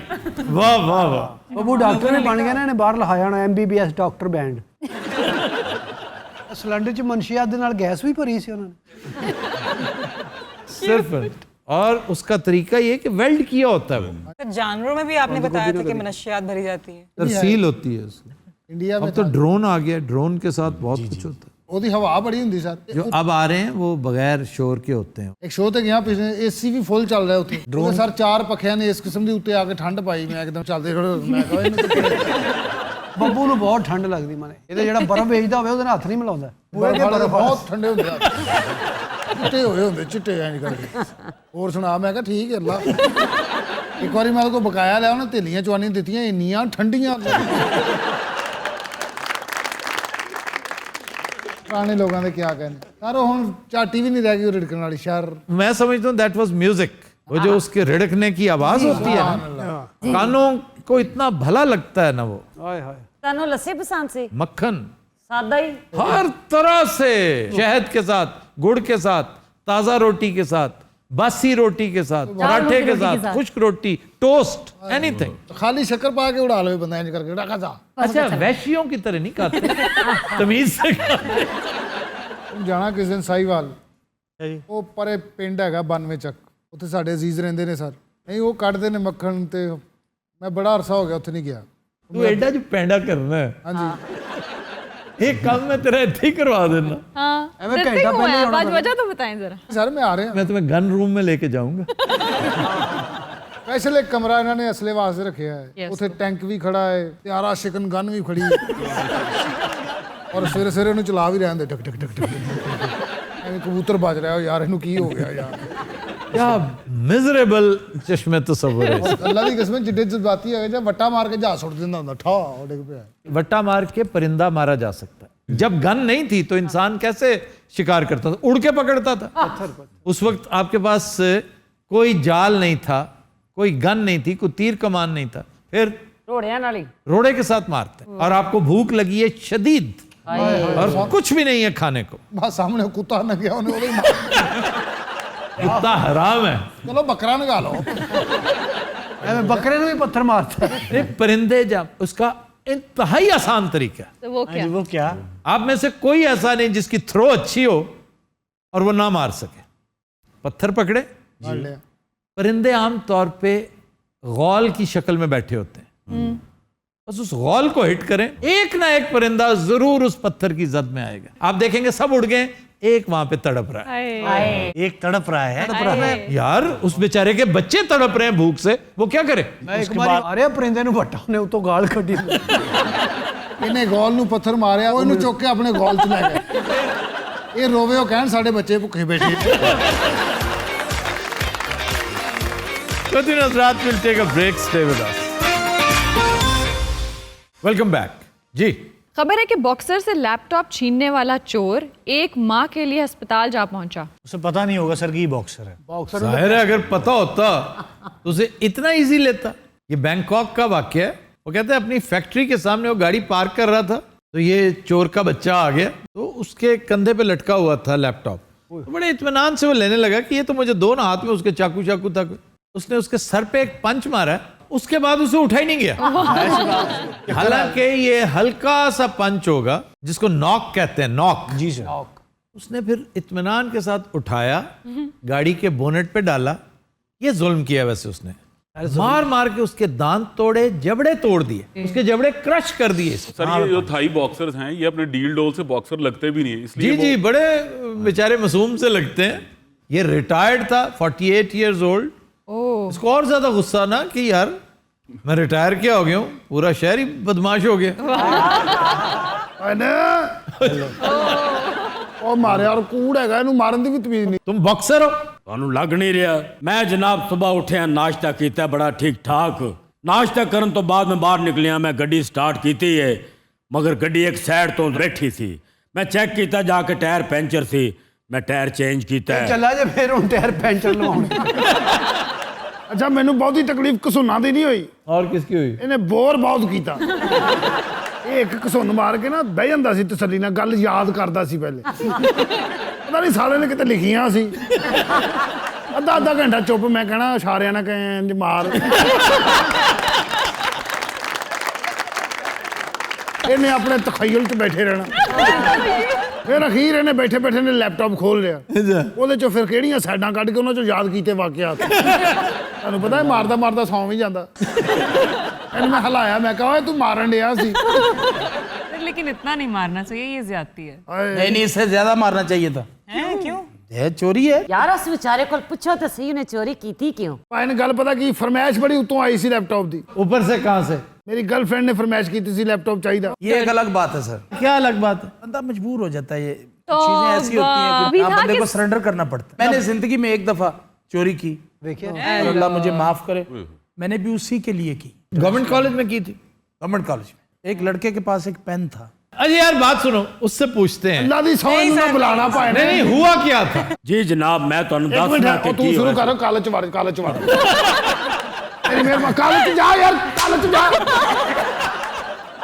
वाह वाह वाह। वो डॉक्टर भी बन गया ना, इन्हें बाहर लहाया होना MBBS डॉक्टर बैंड। सिलेंडर 'ਚ मनशियात ਦੇ ਨਾਲ गैस भी भरी सी उन्होंने सिर्फ, और उसका तरीका ये कि वेल्ड किया होता है वो। जानवरों में भी आपने बताया था कि मनशियात भरी जाती है, तरसील होती है उसकी। इंडिया में अब तो ड्रोन आ गया, ड्रोन के साथ बहुत कुछ होता है। ਉਹਦੀ ਹਵਾ ਬੜੀ ਹੁੰਦੀ ਸਰ। जो अब आ रहे हैं वो बगैर शोर के होते हैं। ਇੱਕ ਸ਼ੋਅ ਤੇ ਗਿਆ ਪਿਛਲੇ, AC ਵੀ ਫੁੱਲ ਚੱਲ ਰਿਹਾ ਉੱਥੇ। ਉਹਦੇ ਸਰ 4 ਪੱਖਿਆਂ ਨੇ ਇਸ ਕਿਸਮ ਦੀ ਉੱਤੇ ਆ ਕੇ ਠੰਡ ਪਾਈ, ਮੈਂ ਇੱਕਦਮ ਚੱਲਦੇ ਖੜੇ, ਮੈਂ ਕਹਾਂ ਇਹਨੂੰ ਬੱਬੂ ਨੂੰ ਬਹੁਤ ਠੰਡ ਲੱਗਦੀ ਮਨੇ, ਇਹਦੇ ਜਿਹੜਾ ਬਰਫ਼ ਵੇਚਦਾ ਹੋਵੇ ਉਹਦੇ ਨਾਲ ਹੱਥ ਨਹੀਂ ਮਿਲਾਉਂਦਾ। ਬਹੁਤ ਠੰਡੇ ਹੁੰਦੇ ਆ, ਚਿੱਟੇ ਹੋਏ ਹੁੰਦੇ, ਚਿੱਟੇ ਐਂ ਕਰਕੇ। ਹੋਰ ਸੁਣਾ? ਮੈਂ ਕਿਹਾ ਠੀਕ ਹੈ ਅੱਲਾ। ਇੱਕ ਵਾਰੀ ਮੈਂ ਉਹਦੇ ਕੋਲ ਬਕਾਇਆ ਲਿਆ, ਉਹਨੇ ਢਿੱਲੀਆਂ ਚਵਾਨੀਆਂ ਦਿੱਤੀਆਂ, ਇੰਨੀਆਂ ਠੰਡੀਆਂ। ਪੁਰਾਣੇ ਲੋਕਾਂ ਦੇ क्या कहने सर, ਹੁਣ ਝਾਟੀ भी नहीं रह गई रिड़कने वाली शहर। मैं समझता हूँ दैट वाज म्यूजिक, वो जो उसके रिड़कने की आवाज होती है ना, कानों को इतना भला लगता है ना वो। तनु लस्सी पसंद सी? मक्खन सादा ही हर तरह से, शहद के साथ, गुड़ के साथ, ताजा रोटी के साथ, बासी रोटी के साथ, पराठे के साथ, खुश्क रोटी, टोस्ट, एनीथिंग। खाली शक्कर पा के उड़ा लो बंदा, इंज करके रखा जा। अच्छा, वैश्यों की तरह नहीं खाते, तमीज से खाते। ਜਾਣਾ ਕਿਸੇ ਦਿਨ ਸਾਈਵਾਲ, ਉਹ ਪਰੇ ਪਿੰਡ ਹੈਗਾ 92 ਚੱਕ, ਉੱਥੇ ਸਾਡੇ ਅਜ਼ੀਜ਼ ਰਹਿੰਦੇ ਨੇ ਸਰ। ਨਹੀਂ ਉਹ ਕੱਢਦੇ ਨੇ ਮੱਖਣ, ਤੇ ਮੈਂ ਬੜਾ ਅਰਸਾ ਹੋ ਗਿਆ ਉੱਥੇ ਨਹੀਂ ਗਿਆ। तू एडा जो पैंडा करना है, ਹਾਂਜੀ एक काम मैं तेरा इत्थे ही करवा देना। हाँ, डरते क्यों हैं आप? आज वजह तो बताएं जरा। सर मैं आ रहे हैं, मैं तुम्हें गन रूम में लेके जाऊंगा। स्पेशल एक कमरा ਇਹਨਾਂ ਨੇ ਅਸਲੇ ਵਾਸਤੇ ਰੱਖਿਆ ਹੈ, ਉੱਥੇ ਟੈਂਕ ਵੀ ਖੜਾ ਹੈ, ਤਿਆਰਾ ਸ਼ਿਕਨ ਗਨ ਵੀ ਖੜੀ ਹੈ, ਔਰ ਸਵੇਰੇ ਸਵੇਰੇ ਉਹਨੂੰ ਚਲਾ ਵੀ ਰਹੇ ਹੁੰਦੇ, ਟਕ ਟਕ ਟਕ ਟਕ, ਐਵੇਂ ਕਬੂਤਰ ਵੱਜ ਰਿਹਾ ਯਾਰ, ਇਹਨੂੰ ਕੀ ਹੋ ਗਿਆ ਯਾਰ। क्या मिजरेबल चश्मे तस्वुर है। ਅੱਲਾ ਦੀ ਕਸਮ ਜਿੱਡੇ ਜਜ਼ਬਾਤੀ ਹੈਗੇ, ਜਾਂ ਵੱਟਾ ਮਾਰ ਕੇ ਜਹਾਜ਼ ਸੁੱਟ ਦਿੰਦਾ ਹੁੰਦਾ, ਠਾ ਉਹ ਡਿੱਗ ਪਿਆ। वट्टा मार के परिंदा मारा जा सकता है। जब गन नहीं थी तो इंसान कैसे शिकार करता था? उड़ के पकड़ता था। उस वक्त आपके पास कोई जाल नहीं था, कोई गन नहीं थी, कोई तीर कमान नहीं था, फिर रोड़ियां नाली रोड़े के साथ मारते। और आपको भूख लगी है शदीद और कुछ भी नहीं है खाने को, बस सामने कुत्ता न गया, उन्हें वो ही मार। कुत्ता हराम है। चलो बकरा निकालो, बकरे ने भी पत्थर मारता है। परिंदे जब उसका इंतहाई आसान तरीका है। तो वो क्या? वो क्या? आप में से कोई ऐसा नहीं जिसकी थ्रो अच्छी हो और वो ना मार सके। पत्थर पकड़े, मार लिया। परिंदे आम तौर पे गौल की शक्ल में बैठे होते हैं, बस उस गौल को हिट करें, एक ना एक परिंदा जरूर उस पत्थर की जद में आएगा। आप देखेंगे सब उड़ गए, एक वहां पे तड़प रहा है। एक तड़प रहा है। यार उस बेचारे के बच्चे तड़प रहे हैं भूख से, वो क्या करे? अरे परिंदे ਨੂੰ ਵੱਟਾ ਨੇ ਉਤੋਂ ਗਾਲ ਕੱਢੀ। ਇਹਨੇ ਗੋਲ ਨੂੰ ਪੱਥਰ ਮਾਰਿਆ, ਉਹ ਇਹਨੂੰ ਚੁੱਕ ਕੇ ਆਪਣੇ ਗੋਲ 'ਚ ਲੈ ਗਏ। ਇਹ ਰੋਵੇ, ਉਹ ਕਹਿਣ ਸਾਡੇ ਬੱਚੇ ਭੁੱਖੇ ਬੈਠੇ। Continuous Raat will take a break. Stay with us. Welcome back. जी, खबर है कि बॉक्सर से लैपटॉप छीनने वाला चोर एक माँ के लिए अस्पताल जा पहुंचा। उसे पता नहीं होगा सर कि ये बॉक्सर है। जाहिर है अगर पता होता तो उसे इतना इजी लेता। ये बैंकॉक का वाक्य है। वो कहते हैं अपनी फैक्ट्री के सामने वो गाड़ी पार्क कर रहा था, तो ये चोर का बच्चा आ गया, तो उसके कंधे पे लटका हुआ था लैपटॉप। तो बड़े इत्मीनान से वो लेने लगा कि ये तो मुझे दो ना हाथ में उसके चाकू था। उसने उसके सर पे एक पंच मारा, उसके बाद उसे उठा ही नहीं गया। हालांकि ये हल्का सा पंच होगा जिसको नॉक कहते हैं, नॉक। जी सर। उसने फिर इत्मीनान के साथ उठाया, गाड़ी के बोनेट पे डाला। ये जुल्म किया वैसे उसने, मार मार के उसके दांत तोड़े, जबड़े तोड़ दिए, उसके जबड़े क्रश कर दिए। सर ये जो थाई बॉक्सर्स हैं ये अपने डील डोल से बॉक्सर लगते भी नहीं है, इसलिए जी बड़े बेचारे मासूम से लगते हैं। ये रिटायर्ड था, 48 इयर्स ओल्ड। इसको और ज्यादा गुस्सा ना कि यार मैं रिटायर क्या हो गया हूँ, पूरा शहर ही बदमाश हो गया। ਉਹ ਮਾਰਿਆ ਔਰ ਕੂੜ ਹੈਗਾ, ਇਹਨੂੰ ਮਾਰਨ ਦੀ ਵੀ ਤਮੀਜ਼ ਨਹੀਂ। तुम बॉक्सर हो? ਤੁਹਾਨੂੰ ਲੱਗ ਨਹੀਂ ਰਿਹਾ? ਮੈਂ ਜਨਾਬ ਸਵੇਰ ਉੱਠਿਆ, ਨਾਸ਼ਤਾ ਕੀਤਾ ਬੜਾ ਠੀਕ ਠਾਕ। ਨਾਸ਼ਤਾ ਕਰਨ ਤੋਂ ਬਾਅਦ ਮੈਂ ਬਾਹਰ ਨਿਕਲਿਆ, ਮੈਂ ਗੱਡੀ ਸਟਾਰਟ ਕੀਤੀ ਹੈ, ਮਗਰ ਗੱਡੀ ਇੱਕ ਸਾਈਡ ਤੋਂ ਬੈਠੀ ਸੀ। ਮੈਂ ਚੈੱਕ ਕੀਤਾ, ਜਾ ਕੇ ਟਾਇਰ ਪੈਂਚਰ ਸੀ, ਮੈਂ ਟਾਇਰ ਚੇਂਜ ਕੀਤਾ। ਚੱਲਾ ਜੇ ਫਿਰ ਹੁਣ ਟਾਇਰ ਪੈਂਚਰ ਲਵਾਉਣ। ਅੱਛਾ, ਮੈਨੂੰ ਬਹੁਤੀ ਤਕਲੀਫ ਘਸੁੰਨਾਂ ਦੀ ਨਹੀਂ ਹੋਈ। और किसकी हुई? ਇਹਨੇ ਬੋਰ ਬਹੁਤ ਕੀਤਾ। ਇਹ ਇੱਕ ਘਸੁੰਨ ਮਾਰ ਕੇ ਨਾ ਬਹਿ ਜਾਂਦਾ ਸੀ ਤਸੱਲੀ ਨਾਲ, ਗੱਲ ਯਾਦ ਕਰਦਾ ਸੀ ਪਹਿਲੇ। ਪਤਾ ਨਹੀਂ ਸਾਲੇ ਨੇ ਕਿਤੇ ਲਿਖੀਆਂ ਸੀ। ਅੱਧਾ ਘੰਟਾ ਚੁੱਪ, ਮੈਂ ਕਹਿਣਾ ਇਸ਼ਾਰਿਆਂ ਨਾਲ ਇੰਜ ਮਾਰ। ਇਹਨੇ ਆਪਣੇ ਤਖਯਲ 'ਚ ਬੈਠੇ ਰਹਿਣਾ। ਫਿਰ ਅਖੀਰ ਇਹਨੇ ਬੈਠੇ ਬੈਠੇ ਨੇ ਲੈਪਟਾਪ ਖੋਲ ਲਿਆ, ਉਹਦੇ 'ਚੋਂ ਫਿਰ ਕਿਹੜੀਆਂ ਸਾਈਡਾਂ ਕੱਢ ਕੇ ਉਹਨਾਂ 'ਚੋਂ ਯਾਦ ਕੀਤੇ ਵਾਕਿਆਤ। ਤੁਹਾਨੂੰ ਪਤਾ ਹੈ ਮਾਰਦਾ ਮਾਰਦਾ ਸੌਂ ਵੀ ਜਾਂਦਾ। ਇਹਨੂੰ ਮੈਂ ਹਲਾਇਆ, ਮੈਂ ਕਹਾ ਤੂੰ ਮਾਰਨ ਡਿਆ ਸੀ। लेकिन इतना नहीं मारना चाहिए, ये ज्यादती है। नहीं इससे ज्यादा मारना चाहिए था। हैं क्यों? ये चोरी है यार उस बेचारे को पूछो तो सही, उन्हें चोरी की थी क्यों? ਭਾਈ ਨੇ ਗੱਲ ਪਤਾ ਕੀ, ਫਰਮਾਇਸ਼ ਬੜੀ ਉੱਤੋਂ ਆਈ ਸੀ ਲੈਪਟਾਪ ਦੀ। ऊपर से कहां से? ਮੇਰੀ ਗਰਲਫ੍ਰੈਂਡ ਨੇ ਫਰਮਾਇਸ਼ ਕੀਤੀ ਸੀ ਲੈਪਟਾਪ ਚਾਹੀਦਾ। ये एक अलग बात है सर। क्या अलग बात है? बंदा मजबूर हो जाता है, ये तो चीजें ऐसी होती हैं कि विधा आप बंदे को किस- सरेंडर करना पड़ता है। मैंने जिंदगी में एक दफा चोरी की, देखिए और अल्लाह मुझे माफ करे, मैंने भी उसी के लिए की। गवर्नमेंट कॉलेज में की थी? गवर्नमेंट कॉलेज में एक लड़के के पास एक पेन था। अरे यार बात सुनो, उससे पूछते हैं। ਅੱਲਾ ਦੀ ਸੌਂ ਨੂੰ ਨਾ ਬੁਲਾਣਾ ਭਾਈ ਨੇ। नहीं हुआ क्या था? ਜੀ ਜਨਾਬ ਮੈਂ ਤੁਹਾਨੂੰ ਇੱਕ ਮਿੰਟ, ਦੱਸਣਾ ਕਿ ਉਹ ਤੂੰ ਕੀ ਸ਼ੁਰੂ ਹੋਇਆ। ਕਰ, ਕਾਲਜ ਚ ਵੜ, ਕਾਲਜ ਚ ਵੜ। ਤੇਰੀ ਮੇਰੇ ਕਾਲਜ ਚ ਜਾ ਯਾਰ, ਕਾਲਜ ਚ ਜਾ।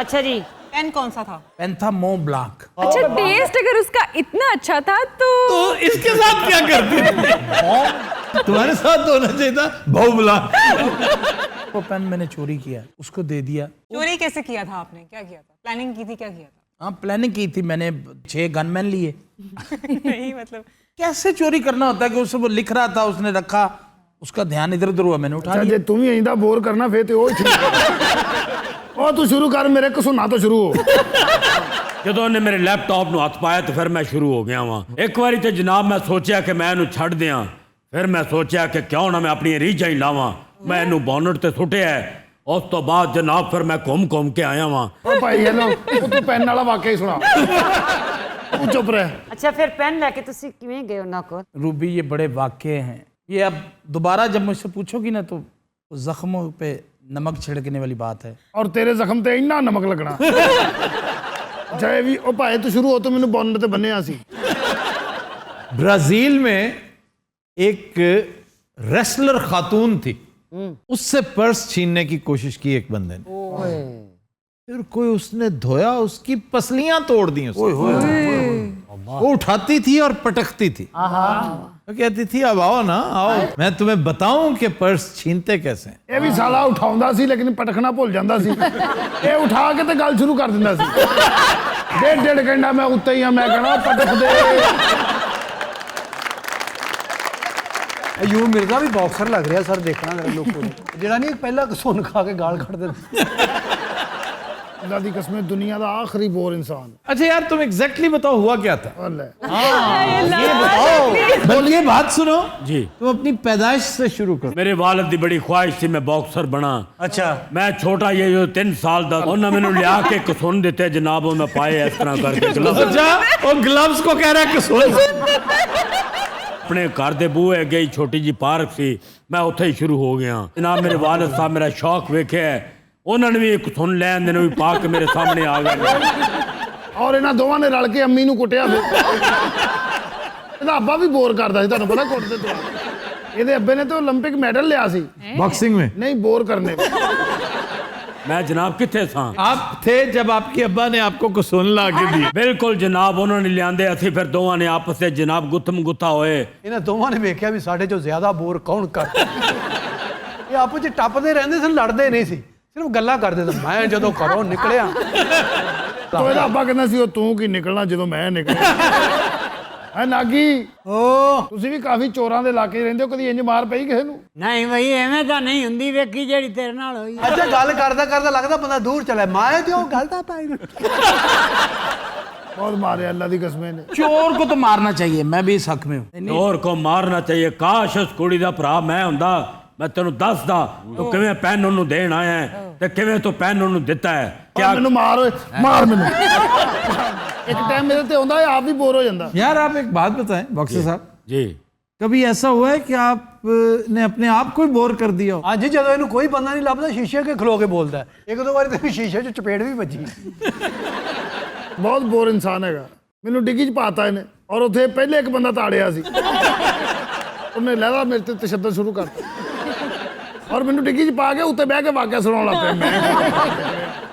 अच्छा जी, पेन कौन सा था? पेन था मो ब्लांक। अच्छा, टेस्ट अगर उसका इतना अच्छा था तो इसके साथ क्या करती थी? तुम्हारे साथ तो होना चाहिए था बहुबला। वो पेन मैंने चोरी किया, उसको दे दिया। चोरी कैसे किया था आपने? क्या किया था? प्लानिंग की थी? क्या किया था? हाँ प्लानिंग की थी मैंने, 6 गनमैन लिए। नहीं मतलब कैसे चोरी करना होता है कि उससे वो लिख रहा था, उसने रखा, उसका ध्यान इधर उधर हुआ, मैंने उठा ਜੇ लिया। ਤੂੰ ਵੀ ਇੰਦਾ ਬੋਰ ਕਰਨਾ ਫੇਰ ਤੇ ਉਹ ਹੀ ਠੀਕ। ਉਹ ਤੂੰ ਸ਼ੁਰੂ ਕਰ, ਮੇਰੇ ਘਸੁੰਨਾ ਤੋਂ ਸ਼ੁਰੂ ਹੋ। ਜਦੋਂ ਉਹਨੇ ਮੇਰੇ ਲੈਪਟਾਪ ਨੂੰ ਹੱਥ ਪਾਇਆ ਤੇ ਫਿਰ ਮੈਂ ਸ਼ੁਰੂ ਹੋ ਗਿਆ ਵਾਂ। ਇੱਕ ਵਾਰੀ ਤੇ ਜਨਾਬ ਮੈਂ ਸੋਚਿਆ ਕਿ ਮੈਂ ਇਹਨੂੰ ਛੱਡ ਦਿਆਂ, ਫਿਰ ਮੈਂ ਸੋਚਿਆ ਕਿ ਕਿਉਂ ਨਾ ਮੈਂ ਆਪਣੀ ਰੀਝਾਂ ਹੀ ਲਾਵਾਂ। ਮੈਂ ਇਹਨੂੰ ਬੋਨਟ ਤੇ ਸੁੱਟਿਆ। ਉਸ ਤੋਂ ਬਾਅਦ ਜਨਾਬ ਫਿਰ ਮੈਂ ਘੁੰਮ ਕੇ ਆਇਆ ਵਾਂ। ਉਹ ਭਾਈ ਇਹਨੂੰ ਉਹ ਤੂੰ ਪੈਨ ਵਾਲਾ ਵਾਕਿਆ ਹੀ ਸੁਣਾ। ਤੂੰ ਚੁੱਪ ਰਹਿ। अच्छा फिर पेन लेके तुसी किवें गए उन्हां कोल? रूबी ये बड़े वाक़े हैं, ये अब दोबारा जब मुझसे पूछोगी ना तो जख्मों पे नमक छिड़कने वाली बात है। ਔਰ ਤੇਰੇ ਜ਼ਖਮ ਤੇ ਇੰਨਾ ਨਮਕ ਲੱਗਣਾ। ਜੈ ਵੀ ਉਹ ਭਾਈ ਤੂੰ ਸ਼ੁਰੂ ਹੋ, ਤੂੰ ਮੈਨੂੰ ਬੋਨਟ ਤੇ ਬੰਨਿਆ ਸੀ। ब्राजील में एक रेसलर खातून थी, उससे पर्स छीनने की कोशिश की एक बंदे ने। फिर कोई उसने धोया, उसकी पसलियां तोड़ दी उसने। वो उठाती थी और पटकती थी, वो कहती थी अब आओ ना आओ, मैं तुम्हें बताऊं कि पर्स छीनते कैसे। ਇਹ ਵੀ ਸਾਲਾ ਉਠਾਉਂਦਾ ਸੀ ਲੇਕਿਨ ਪਟਕਣਾ ਭੁੱਲ ਜਾਂਦਾ ਸੀ। ਇਹ ਉਠਾ ਕੇ ਤੇ ਗੱਲ ਸ਼ੁਰੂ ਕਰ ਦਿੰਦਾ ਸੀ। ਡੇਢ ਘੰਟਾ ਮੈਂ ਉੱਤੇ ਹੀ ਆ, ਮੈਂ ਕਹਣਾ ਪਟਕ ਦੇ। ਅਯੂਬ ਮਿਰਜ਼ਾ ਵੀ ਬਾਕਸਰ ਲੱਗ ਰਿਹਾ ਸਰ, ਦੇਖਣਾ ਜਰਾ ਲੋਕੋ ਨੇ, ਜਿਹੜਾ ਨਹੀਂ ਪਹਿਲਾਂ ਸੁਣ ਖਾ ਕੇ ਗਾਲ ਕੱਢ ਦਿੰਦਾ। अल्लाह दी कसम दुनिया का आखिरी बोर इंसान। अच्छा यार तुम एग्जैक्टली बताओ हुआ क्या था। ये बताओ, ये बात सुनो जी, तुम अपनी पैदाइश से शुरू करो। मेरे वालिद की बड़ी ख्वाहिश थी मैं बॉक्सर बना। अच्छा मैं छोटा ये जो 3 साल दा उन्होंने मैंने लिया के कसून दिते जनाब, मैं पाए इस तरह करके ग्लव्स। अच्छा और ग्लव्स को कह रहा है कसून। अपने घर दे बूहे अगे ही छोटी जी पार्क सी, मैं उत्थे ही शुरू हो गया जनाब। मेरे वालिद साहब मेरा शौक वेखे, उन्होंने भी एक सुन लैन देने भी पा के मेरे सामने आ गए। और इन्हां दोवां ने रल के अम्मी नूं कुटिया फिर। ਇਹਦਾ ਅੱਬਾ ਵੀ ਬੋਰ ਕਰਦਾ ਸੀ, ਤੁਹਾਨੂੰ ਪਤਾ ਕੁੱਟਦੇ ਤੋਂ। ਇਹਦੇ ਅੱਬੇ ਨੇ ਤਾਂ 올림픽 ਮੈਡਲ ਲਿਆ ਸੀ बॉक्सिंग में। नहीं बोर करने में। मैं जनाब किथे था? आप थे जब आपके अब्बा ने आपको कसून ला के दी। बिल्कुल जनाब, उन्होंने लियांदे असी फिर दोवां ने आपस से जनाब गुत्थम गुत्था होए। ਇਹਨਾਂ ਦੋਵਾਂ ਨੇ ਵੇਖਿਆ ਵੀ ਸਾਡੇ ਚੋਂ ਜ਼ਿਆਦਾ ਬੋਰ ਕੌਣ ਕਰਦਾ। ਇਹ ਆਪਸ ਵਿੱਚ ਟੱਪਦੇ ਰਹਿੰਦੇ ਸਨ, ਲੜਦੇ ਨਹੀਂ ਸੀ, ਸਿਰਫ ਗੱਲਾਂ ਕਰਦੇ ਸਨ। ਮੈਂ ਜਦੋਂ ਘਰੋਂ ਨਿਕਲਿਆ तो ਇਹਦਾ ਅੱਬਾ ਕਹਿੰਦਾ ਸੀ ਉਹ ਤੂੰ ਕੀ ਨਿਕਲਣਾ ਜਦੋਂ ਮੈਂ ਨਿਕਲਿਆ। ਹੈ ਨਾਗੀ ਤੁਸੀਂ ਵੀ ਕਾਫੀ ਚੋਰਾਂ ਦੇ ਇਲਾਕੇ ਰਹਿੰਦੇ ਹੋ, ਕਦੀ ਇੰਜ ਮਾਰ ਪਈ ਕਿਸੇ ਨੂੰ? ਨਹੀਂ ਬਈ ਐਵੇਂ ਤਾਂ ਨਹੀਂ ਹੁੰਦੀ ਵੇਖੀ ਜਿਹੜੀ ਤੇਰੇ ਨਾਲ ਹੋਈ। ਅੱਛਾ ਗੱਲ ਕਰਦਾ ਕਰਦਾ ਲੱਗਦਾ ਬੰਦਾ ਦੂਰ ਚਲਾ, ਮਾਏ ਤੇ ਉਹ ਗੱਲ ਤਾਂ ਪਾਈ। बहुत मारे अल्लाह दी कसम ने। चोर को तो मारना चाहिए, मैं भी इस हक में हूँ। चोर को मारना चाहिए। काश उस कुड़ी दा भरा मैं हुंदा, मैं तेनू दसदा तू किवें पेन ओनू देण आया है ते किवें तू पेन ओनू दिता है। क्या मैनू मार ओए, मार मैनू। एक टाइम मेरे ते आंदा है, आप भी बोर हो जांदा। यार आप एक बात बताएं बॉक्सर साहब जी, कभी ऐसा हुआ है कि आपने अपने आप को ही बोर कर दिया हो? हाँ जी, ਜਦੋਂ ਇਹਨੂੰ ਕੋਈ ਬੰਦਾ ਨਹੀਂ ਲੱਭਦਾ ਸ਼ੀਸ਼ੇ ਕੇ ਖਲੋ ਕੇ ਬੋਲਦਾ। ਇੱਕ ਦੋ ਵਾਰੀ ਤੇ ਸ਼ੀਸ਼ੇ 'ਚ ਚਪੇੜ ਵੀ ਵੱਜੀ। ਬਹੁਤ ਬੋਰ ਇਨਸਾਨ ਹੈਗਾ। ਮੈਨੂੰ ਡਿੱਗੀ 'ਚ ਪਾਤਾ ਇਹਨੇ, ਔਰ ਉੱਥੇ ਪਹਿਲੇ ਇੱਕ ਬੰਦਾ ਤਾੜਿਆ ਸੀ, ਉਹਨੇ ਲਹਿਦਾ ਮੇਰੇ ਤੇ ਤਸ਼ੱਦਦ ਸ਼ੁਰੂ ਕਰਤਾ, ਔਰ ਮੈਨੂੰ ਡਿੱਗੀ 'ਚ ਪਾ ਕੇ ਉੱਤੇ ਬਹਿ ਕੇ ਵਾਕਿਆ ਸੁਣਾਉਣ ਲੱਗ ਪਿਆ। ਮੈਂ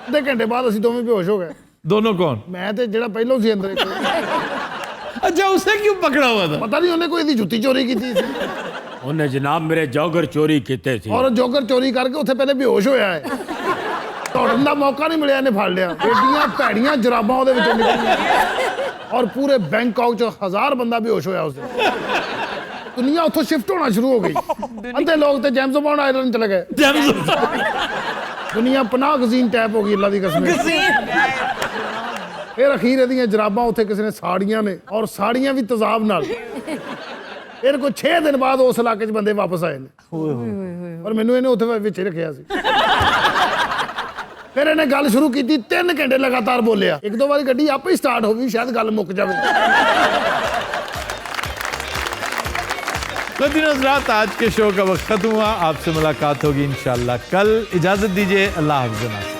ਅੱਧੇ ਘੰਟੇ ਬਾਅਦ ਅਸੀਂ ਦੋਵੇਂ ਬੇਹੋਸ਼ ਹੋ ਗਏ। दोनों कौन? मैं तो ਜਿਹੜਾ ਪਹਿਲੋਂ ਸੀ ਅੰਦਰ। अच्छा उसे क्यों पकड़ा हुआ था? पता नहीं उन्हें कोई दी जुत्ती चोरी की थी। उन्हें जनाब मेरे जॉगर चोरी कीते सी, और जॉगर चोरी करके उत्थे पहले बेहोश होया है। दौड़न दा मौका नहीं मिलिया, इन्हें फड़ लिया। एडियां भैड़ियां जराबां ਉਹਦੇ ਵਿੱਚੋਂ ਨਿਕਲੀਆਂ और पूरे बैंकॉक ਚ 1000 ਬੰਦਾ बेहोश होया उस दिन। दुनिया ਉੱਥੋਂ शिफ्ट होना शुरू हो गई। अंधे लोग ते जेम्स बॉन्ड आइलैंड चले गए। दुनिया पनाह गजीन टाइप हो गई अल्लाह दी कसम। फिर अखीर ਇਹਦੀਆਂ ਜਰਾਬਾਂ ਉੱਥੇ ਕਿਸੇ ਨੇ ਸਾੜੀਆਂ ਨੇ, ਔਰ ਸਾੜੀਆਂ ਵੀ ਤਜ਼ਾਬ ਨਾਲ। ਫਿਰ ਕੋਈ 6 ਦਿਨ ਬਾਅਦ ਉਸ ਇਲਾਕੇ 'ਚ ਬੰਦੇ ਵਾਪਸ ਆਏ ਨੇ, ਔਰ ਮੈਨੂੰ ਇਹਨੇ ਉੱਥੇ ਵਿੱਚ ਰੱਖਿਆ ਸੀ। ਫਿਰ ਇਹਨੇ ਗੱਲ ਸ਼ੁਰੂ ਕੀਤੀ, 3 ਘੰਟੇ ਲਗਾਤਾਰ ਬੋਲਿਆ। ਇੱਕ ਦੋ ਵਾਰੀ ਗੱਡੀ ਆਪੇ ਹੀ ਸਟਾਰਟ ਹੋ ਗਈ, ਸ਼ਾਇਦ ਗੱਲ ਮੁੱਕ ਜਾਵੇ। तो हज़रात आज के शो का वक्त खत्म हुआ। आपसे मुलाकात होगी इंशाल्लाह कल। इजाज़त दीजिए, अल्लाह हाफ़िज़।